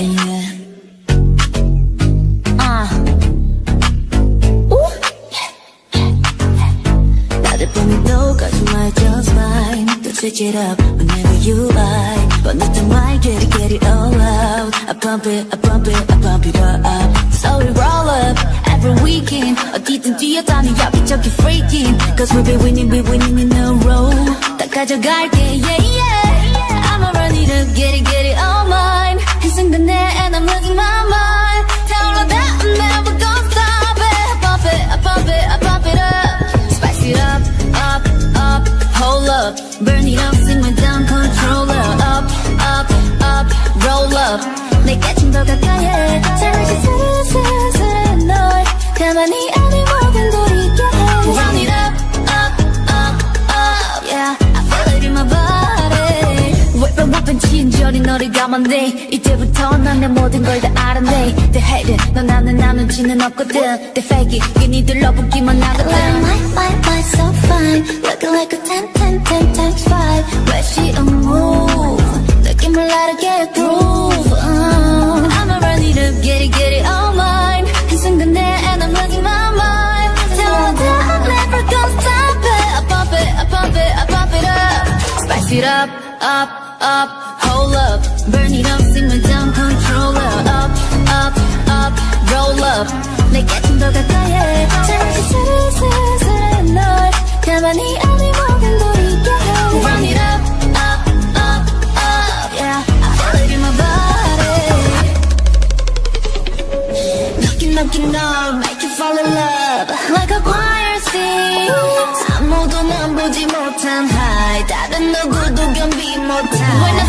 yeah. 나를 보면 너 거짓말 just fine. Don't switch it up whenever you like. But nothing why get it all out. I pump it, I pump it, I pump it up. So we roll up every weekend. 어디든 뛰어다니 여기저기 freaking. Cause we be winning in a row. 다 가져갈게, yeah, yeah. I'ma run it up, get it all mine. 한순간에 and I'm losing my mind. 타올라다, I'm never gonna stop it. I pump it, I pump it, I pump it up. Spice it up, up, hold up. Burn it up, sing my down controller. Up, roll up. 내게 좀 더 가까이 해. 잘하게 슬슬슬 널 가만히 안에 모든 돌이게 해. Run it up, yeah. I feel it in my body. 왜pen 친절히 너를 감았네. 이제부터 난 내 모든 걸 다 알아내. They hate it, 너 나는 눈치는 없거든. They fake it, 괜히들 러붙기만 하거든. Why so fine. Looking like a 10 times 5. 왜 쉬운 move. 느낌을 나르게 groove. I'ma run it up, get it all mine. 한순간에 and I'm losing my mind. Tell me that I'm never gonna stop it. I pump it, I pump it, I pump it up. Spice it up, hold up. Burn it up, sing my down controller. Up, roll up. 내게 좀 더 가까이 해. 잘하게 슬슬슬 널 가만히 안에 모든 돌이게 해. Run it up, yeah. I feel it in my body. Knocking up, make you fall in love. Like a choir sing. 아무도 난 보지 못한 high. 다른 누구도 견비 못한. When I